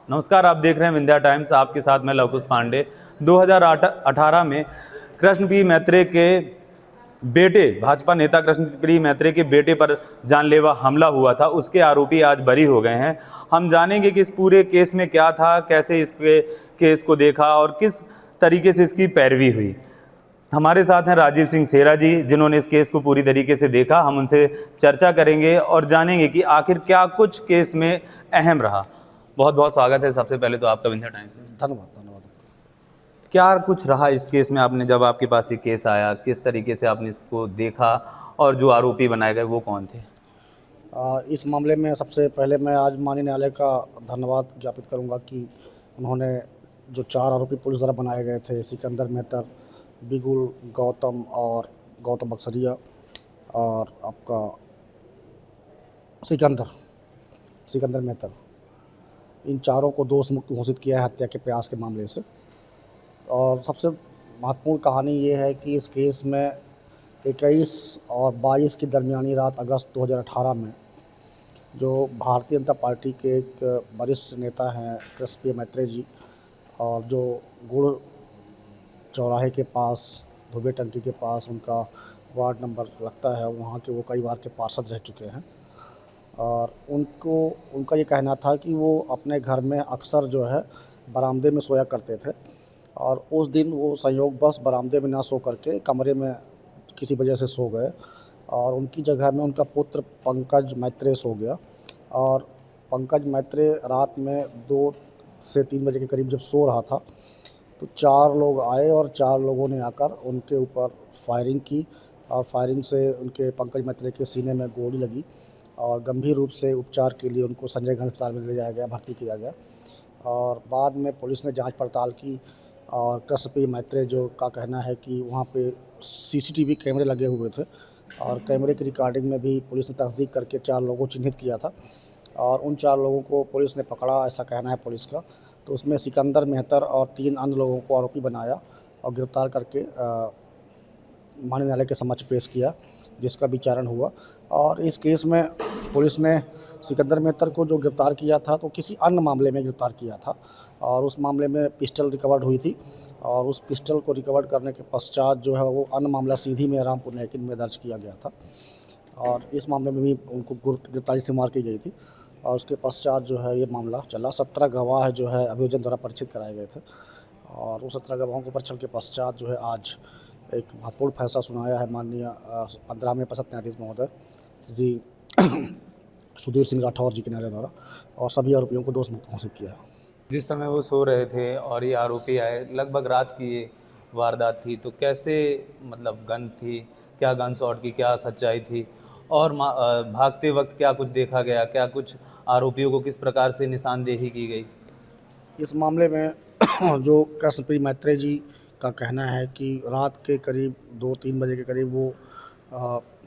नमस्कार, आप देख रहे हैं विंध्या टाइम्स। आपके साथ मैं लवकुश पांडे। 2018 में कृष्णप्रिय मैत्रेय के बेटे, भाजपा नेता कृष्णप्रिय मैत्रेय के बेटे पर जानलेवा हमला हुआ था, उसके आरोपी आज बरी हो गए हैं। हम जानेंगे कि इस पूरे केस में क्या था, कैसे इस केस को देखा और किस तरीके से इसकी पैरवी हुई। हमारे साथ हैं राजीव सिंह सेरा जी, जिन्होंने इस केस को पूरी तरीके से देखा। हम उनसे चर्चा करेंगे और जानेंगे कि आखिर क्या कुछ केस में अहम रहा। बहुत बहुत स्वागत है सबसे पहले तो आपका विंध्या टाइम्स में। धन्यवाद धन्यवाद। क्या कुछ रहा इस केस में? आपने जब आपके पास ये केस आया, किस तरीके से आपने इसको देखा और जो आरोपी बनाए गए वो कौन थे? इस मामले में सबसे पहले मैं आज माननीय न्यायालय का धन्यवाद ज्ञापित करूंगा कि उन्होंने जो 4 आरोपी पुलिस द्वारा बनाए गए थे, सिकंदर मेहतर, बिगुल गौतम और गौतम बक्सरिया और आपका सिकंदर मेहतर, इन चारों को दोष मुक्त घोषित किया है हत्या के प्रयास के मामले से। और सबसे महत्वपूर्ण कहानी ये है कि इस केस में 21 और 22 की दरमियानी रात अगस्त 2018 में जो भारतीय जनता पार्टी के एक वरिष्ठ नेता हैं कृष्णप्रिय मैत्रेय जी, और जो गुड़ चौराहे के पास, धोबे टंकी के पास उनका वार्ड नंबर लगता है, वहाँ के वो कई बार के पार्षद रह चुके हैं। और उनका ये कहना था कि वो अपने घर में अक्सर जो है बरामदे में सोया करते थे, और उस दिन वो संयोगवश बरामदे में ना सो करके कमरे में किसी वजह से सो गए, और उनकी जगह में उनका पुत्र पंकज मैत्रेय सो गया। और पंकज मैत्रेय रात में 2 से 3 बजे के करीब जब सो रहा था तो 4 लोग आए और 4 लोगों ने आकर उनके ऊपर फायरिंग की, और फायरिंग से उनके पंकज मैत्रेय के सीने में गोली लगी और गंभीर रूप से उपचार के लिए उनको संजय गांधी अस्पताल में ले जाया गया, भर्ती किया गया। और बाद में पुलिस ने जांच पड़ताल की, और कृष्णप्रिय मैत्रेय जो का कहना है कि वहाँ पे सीसीटीवी कैमरे लगे हुए थे, और कैमरे की रिकॉर्डिंग में भी पुलिस ने तस्दीक करके 4 लोगों को चिन्हित किया था, और उन 4 लोगों को पुलिस ने पकड़ा, ऐसा कहना है पुलिस का। तो उसमें सिकंदर मेहतर और 3 अन्य लोगों को आरोपी बनाया और गिरफ्तार करके माननीय न्यायालय के समक्ष पेश किया, जिसका विचारण हुआ। और इस केस में पुलिस ने सिकंदर मेहतर को जो गिरफ्तार किया था तो किसी अन्य मामले में गिरफ्तार किया था, और उस मामले में पिस्टल रिकवर्ड हुई थी, और उस पिस्टल को रिकवर्ड करने के पश्चात जो है वो अन्य मामला सीधी में रामपुर नैकिन में दर्ज किया गया था, और इस मामले में भी उनको गिरफ्तारी से मार की गई थी। और उसके पश्चात जो है ये मामला चला। 17 गवाह जो है अभियोजन द्वारा परिचित कराए गए थे, और उस 17 गवाहों को परीक्षण के पश्चात जो है आज एक महत्वपूर्ण फैसला सुनाया है माननीय 15वें पसत न्यायाधीश महोदय श्री सुधीर सिंह राठौर जी के न्यायालय द्वारा, और सभी आरोपियों को दोष मुक्त घोषित किया है। जिस समय वो सो रहे थे और ये आरोपी आए, लगभग रात की ये वारदात थी, तो कैसे, मतलब गन थी क्या, गन शॉट की क्या सच्चाई थी, और भागते वक्त क्या कुछ देखा गया, क्या कुछ आरोपियों को किस प्रकार से निशानदेही की गई? इस मामले में जो कृष्णप्रिय मैत्रेय जी का कहना है कि रात के करीब 2-3 बजे के करीब वो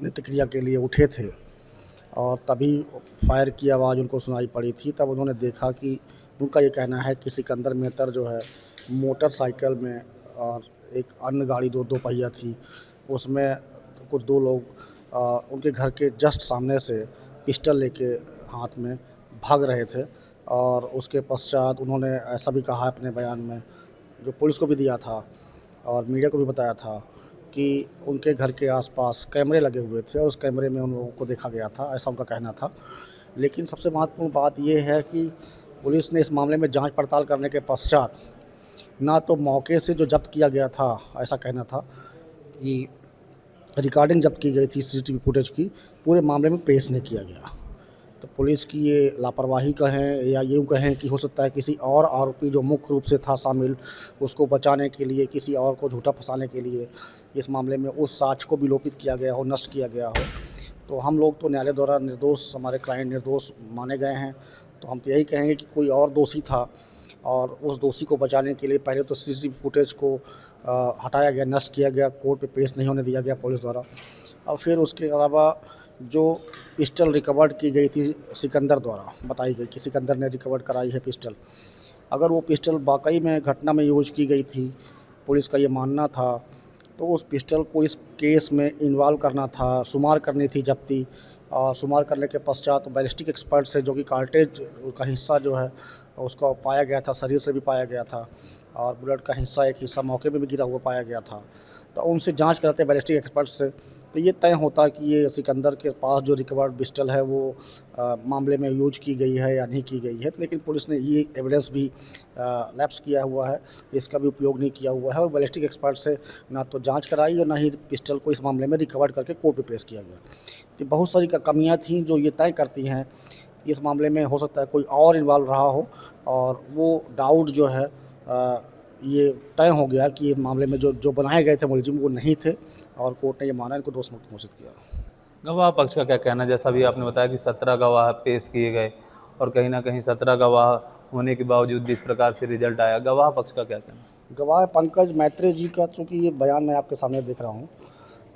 नित्य क्रिया के लिए उठे थे, और तभी फायर की आवाज़ उनको सुनाई पड़ी थी। तब उन्होंने देखा कि उनका ये कहना है कि सिकंदर मेहतर जो है मोटरसाइकिल में, और एक अन्य गाड़ी 2 पहिया थी, उसमें कुछ 2 लोग उनके घर के जस्ट सामने से पिस्टल लेके हाथ में भाग रहे थे। और उसके पश्चात उन्होंने ऐसा भी कहा अपने बयान में, जो पुलिस को भी दिया था और मीडिया को भी बताया था, कि उनके घर के आसपास कैमरे लगे हुए थे और उस कैमरे में उन लोगों को देखा गया था, ऐसा उनका कहना था। लेकिन सबसे महत्वपूर्ण बात ये है कि पुलिस ने इस मामले में जांच पड़ताल करने के पश्चात ना तो मौके से जो जब्त किया गया था, ऐसा कहना था कि रिकॉर्डिंग जब्त की गई थी सीसीटीवी फुटेज की, पूरे मामले में पेश नहीं किया गया। तो पुलिस की ये लापरवाही कहें या यूँ कहें कि हो सकता है किसी और आरोपी जो मुख्य रूप से था शामिल, उसको बचाने के लिए, किसी और को झूठा फंसाने के लिए इस मामले में उस साक्ष्य को विलोपित किया गया हो, नष्ट किया गया हो। तो हम लोग तो न्यायालय द्वारा निर्दोष, हमारे क्लाइंट निर्दोष माने गए हैं, तो हम तो यही कहेंगे कि कोई और दोषी था, और उस दोषी को बचाने के लिए पहले तो सीसीटीवी फुटेज को हटाया गया, नष्ट किया गया, कोर्ट पे पेश नहीं होने दिया गया पुलिस द्वारा। और फिर उसके अलावा जो पिस्टल रिकवर्ड की गई थी सिकंदर द्वारा, बताई गई कि सिकंदर ने रिकवर्ड कराई है पिस्टल, अगर वो पिस्टल वाकई में घटना में यूज की गई थी, पुलिस का ये मानना था, तो उस पिस्टल को इस केस में इन्वॉल्व करना था, शुमार करनी थी जब्ती, और शुमार करने के पश्चात बैलिस्टिक एक्सपर्ट से जो कि कार्टेज का हिस्सा जो है उसको पाया गया था, शरीर से भी पाया गया था, और बुलेट का हिस्सा एक हिस्सा मौके पे भी गिरा हुआ पाया गया था। तो उनसे जांच कराते बैलिस्टिक एक्सपर्ट से, तो ये तय होता कि ये सिकंदर के पास जो रिकवर्ड पिस्टल है वो मामले में यूज की गई है या नहीं की गई है। तो लेकिन पुलिस ने ये एविडेंस भी लैप्स किया हुआ है, इसका भी उपयोग नहीं किया हुआ है, और बैलिस्टिक एक्सपर्ट से ना तो जांच कराई और ना ही पिस्टल को इस मामले में रिकवर करके कोर्ट में पेश किया गया। तो बहुत सारी कमियाँ थीं जो ये तय करती हैं इस मामले में हो सकता है कोई और इन्वॉल्व रहा हो, और वो डाउट जो है ये तय हो गया कि इस मामले में जो बनाए गए थे मुलजिम वो नहीं थे, और कोर्ट ने ये माना, इनको दोष मुक्त घोषित किया। गवाह पक्ष का क्या कहना है? जैसा भी आपने बताया कि 17 गवाह पेश किए गए और कहीं ना कहीं 17 गवाह होने के बावजूद भी इस प्रकार से रिजल्ट आया, गवाह पक्ष का क्या कहना है? गवाह पंकज मैत्रे जी का, चूँकि ये बयान मैं आपके सामने देख रहा हूँ,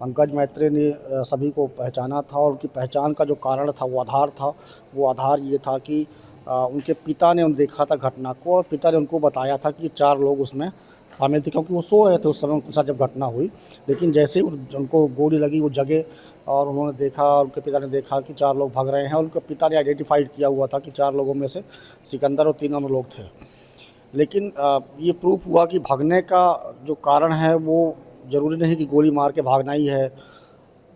पंकज मैत्रे ने सभी को पहचाना था, और उनकी पहचान का जो कारण था वो आधार था। वो आधार ये था कि उनके पिता ने देखा था घटना को, और पिता ने उनको बताया था कि 4 लोग उसमें शामिल थे, क्योंकि वो सो रहे थे उस समय उनके साथ जब घटना हुई। लेकिन जैसे ही उनको गोली लगी वो जगे, और उन्होंने देखा, उनके पिता ने देखा कि 4 लोग भाग रहे हैं, और उनके पिता ने आइडेंटिफाइड किया हुआ था कि 4 लोगों में से सिकंदर और 3 अन्य लोग थे। लेकिन ये प्रूफ हुआ कि भागने का जो कारण है वो ज़रूरी नहीं कि गोली मार के भागना ही है।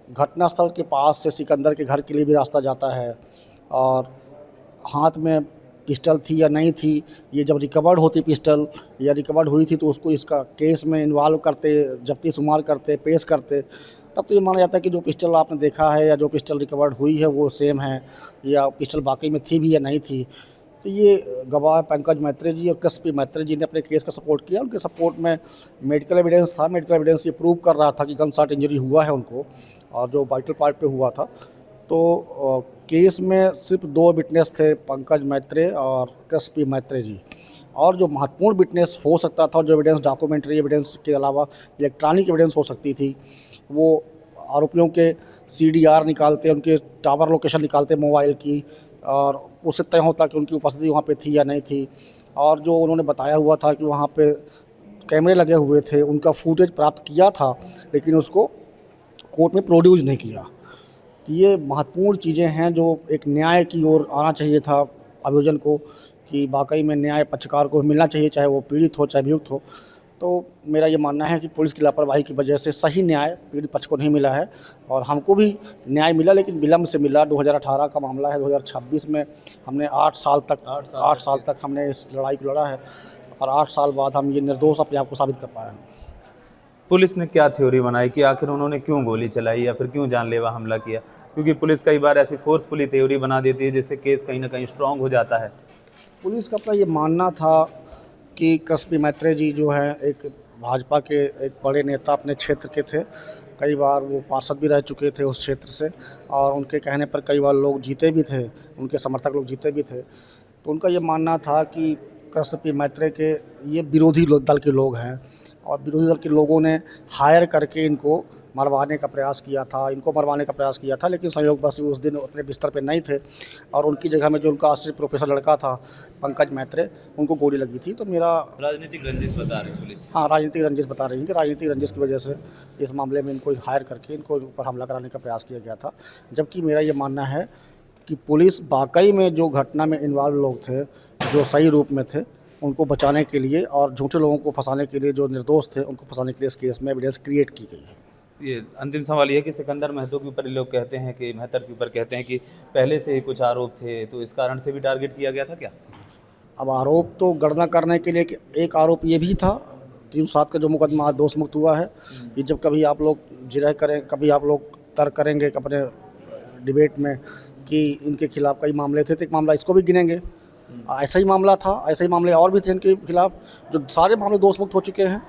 घटनास्थल के पास से सिकंदर के घर के लिए भी रास्ता जाता है, और हाथ में पिस्टल थी या नहीं थी, ये जब रिकवर्ड होती पिस्टल या रिकवर्ड हुई थी तो उसको इसका केस में इन्वॉल्व करते, जब्ती शुमार करते, पेश करते, तब तो ये माना जाता है कि जो पिस्टल आपने देखा है या जो पिस्टल रिकवर्ड हुई है वो सेम है, या पिस्टल वाकई में थी भी या नहीं थी। तो ये गवाह पंकज मैत्रे जी और कृष्ण पी मैत्रे जी ने अपने केस का सपोर्ट किया। उनके सपोर्ट में मेडिकल एविडेंस था। मेडिकल एविडेंस ये प्रूव कर रहा था कि गन शॉट इंजरी हुआ है उनको, और जो वाइटल पार्ट पे हुआ था। तो केस में सिर्फ 2 विटनेस थे, पंकज मैत्रे और कृष्ण पी मैत्रे जी, और जो महत्वपूर्ण विटनेस हो सकता था, जो एविडेंस डॉक्यूमेंट्री एविडेंस के अलावा इलेक्ट्रॉनिक एविडेंस हो सकती थी, वो आरोपियों के CDR निकालते, उनके टावर लोकेशन निकालते मोबाइल की, और उससे तय होता कि उनकी उपस्थिति वहाँ पे थी या नहीं थी। और जो उन्होंने बताया हुआ था कि वहाँ पे कैमरे लगे हुए थे, उनका फुटेज प्राप्त किया था, लेकिन उसको कोर्ट में प्रोड्यूस नहीं किया। तो ये महत्वपूर्ण चीज़ें हैं जो एक न्याय की ओर आना चाहिए था अभियोजन को, कि वाकई में न्याय पक्षकार को मिलना चाहिए, चाहे वो पीड़ित हो चाहे अभियुक्त हो। तो मेरा ये मानना है कि पुलिस की लापरवाही की वजह से सही न्याय पीड़ित पक्ष को नहीं मिला है, और हमको भी न्याय मिला लेकिन विलम्ब से मिला। 2018 का मामला है, 2026 में हमने 8 साल तक हमने इस लड़ाई को लड़ा है, और 8 साल बाद हम ये निर्दोष अपने आप को साबित कर पाए हैं। पुलिस ने क्या थ्योरी बनाई कि आखिर उन्होंने क्यों गोली चलाई या फिर क्यों जानलेवा हमला किया? क्योंकि पुलिस कई बार ऐसी फोर्सफुली थ्योरी बना देती है जिससे केस कहीं ना कहीं स्ट्रांग हो जाता है। पुलिस का अपना ये मानना था कि कृष्ण पी मैत्रे जी जो है एक भाजपा के एक बड़े नेता अपने क्षेत्र के थे, कई बार वो पार्षद भी रह चुके थे उस क्षेत्र से, और उनके कहने पर कई बार लोग जीते भी थे, उनके समर्थक लोग जीते भी थे। तो उनका ये मानना था कि कृष्ण पी मैत्रे के ये विरोधी दल के लोग हैं, और विरोधी दल के लोगों ने हायर करके इनको मरवाने का प्रयास किया था, लेकिन संयोगवश उस दिन अपने बिस्तर पे नहीं थे, और उनकी जगह में जो उनका आश्रित प्रोफेसर लड़का था पंकज मैत्रे, उनको गोली लगी थी। तो मेरा राजनीतिक रंजिश बता रही पुलिस। हाँ, राजनीतिक रंजिश बता रही है कि राजनीतिक रंजिश की वजह से इस मामले में इनको हायर करके इनको ऊपर हमला कराने का प्रयास किया गया था। जबकि मेरा ये मानना है कि पुलिस वाकई में जो घटना में इन्वॉल्व लोग थे, जो सही रूप में थे, उनको बचाने के लिए और झूठे लोगों को फंसाने के लिए, जो निर्दोष थे उनको फंसाने के लिए इस केस में एविडेंस क्रिएट की गई है। ये अंतिम सवाल ये है कि सिकंदर महतो के ऊपर लोग कहते हैं कि मेहतर के ऊपर कहते हैं कि पहले से ही कुछ आरोप थे, तो इस कारण से भी टारगेट किया गया था क्या? अब आरोप तो गणना करने के लिए एक आरोप ये भी था, 307 का जो मुकदमा आज दोष मुक्त हुआ है, कि जब कभी आप लोग जिरह करें, कभी आप लोग तर्क करेंगे अपने डिबेट में कि इनके खिलाफ कई मामले थे, तो एक मामला इसको भी गिनेंगे। ऐसा ही मामला था, ऐसे ही मामले और भी थे इनके खिलाफ, जो सारे मामले दोष मुक्त हो चुके हैं।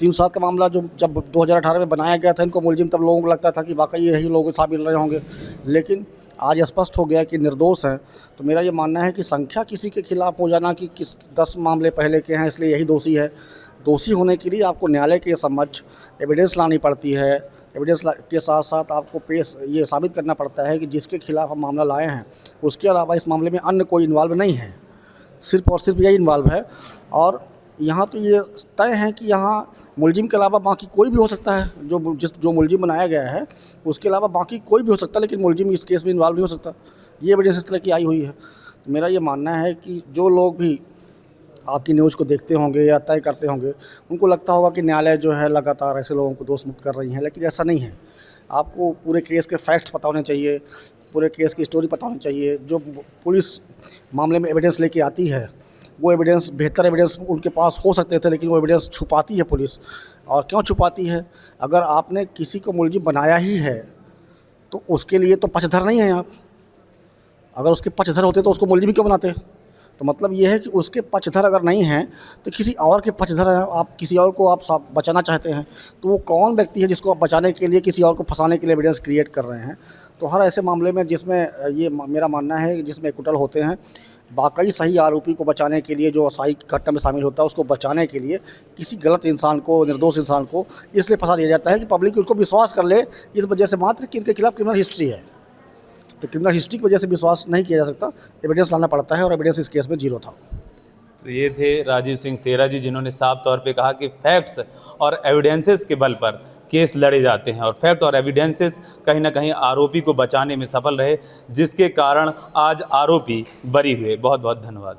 307 का मामला जो जब 2018 में बनाया गया था इनको मुलजिम, तब लोगों को लगता था कि वाकई यही लोग शामिल रहे होंगे, लेकिन आज स्पष्ट हो गया कि निर्दोष हैं। तो मेरा ये मानना है कि संख्या किसी के खिलाफ हो जाना कि 10 मामले पहले के हैं इसलिए यही दोषी है, दोषी होने के लिए आपको न्यायालय के समक्ष एविडेंस लानी पड़ती है। एविडेंस के साथ साथ आपको ये साबित करना पड़ता है कि जिसके खिलाफ हम मामला लाए हैं उसके अलावा इस मामले में अन्य कोई इन्वॉल्व नहीं है, सिर्फ और सिर्फ यही इन्वॉल्व है। और यहाँ तो ये तय है कि यहाँ मुलजिम के अलावा बाकी कोई भी हो सकता है, जो मुलजिम बनाया गया है उसके अलावा बाकी कोई भी हो सकता है, लेकिन मुलजिम इस केस में इन्वॉल्व नहीं हो सकता। ये एविडेंस इस तरह की आई हुई है। तो मेरा ये मानना है कि जो लोग भी आपकी न्यूज़ को देखते होंगे या तय करते होंगे, उनको लगता होगा कि न्यायालय जो है लगातार ऐसे लोगों को दोष मुक्त कर रही है, लेकिन ऐसा नहीं है। आपको पूरे केस के फैक्ट्स पता होने चाहिए, पूरे केस की स्टोरी पता होनी चाहिए। जो पुलिस मामले में एविडेंस लेके आती है, वो एविडेंस बेहतर एविडेंस उनके पास हो सकते थे, लेकिन वो एविडेंस छुपाती है पुलिस। और क्यों छुपाती है? अगर आपने किसी को मुलजिम बनाया ही है तो उसके लिए तो पक्षधर नहीं हैं आप। अगर उसके पक्षधर होते तो उसको मुलजिम क्यों बनाते? तो मतलब ये है कि उसके पक्षधर अगर नहीं हैं तो किसी और के पक्षधर हैं, आप किसी और को आप बचाना चाहते हैं, तो वो कौन व्यक्ति है जिसको आप बचाने के लिए किसी और को फंसाने के लिए एविडेंस क्रिएट कर रहे हैं? तो हर ऐसे मामले में जिसमें ये मेरा मानना है जिसमें एक्विटल होते हैं, वाकई सही आरोपी को बचाने के लिए, जो सही घटना में शामिल होता है उसको बचाने के लिए किसी गलत इंसान को, निर्दोष इंसान को इसलिए फंसा दिया जाता है कि पब्लिक उसको विश्वास कर ले, इस वजह से मात्र कि इनके खिलाफ क्रिमिनल हिस्ट्री है। तो क्रिमिनल हिस्ट्री की वजह से विश्वास नहीं किया जा सकता, एविडेंस लाना पड़ता है, और एविडेंस इस केस में जीरो था। तो ये थे राजीव सिंह सेरा जी, जिन्होंने साफ तौर पे कहा कि फैक्ट्स और एविडेंसेस के बल पर केस लड़े जाते हैं और फैक्ट और एविडेंसेस कहीं ना कहीं आरोपी को बचाने में सफल रहे, जिसके कारण आज आरोपी बरी हुए। बहुत बहुत धन्यवाद।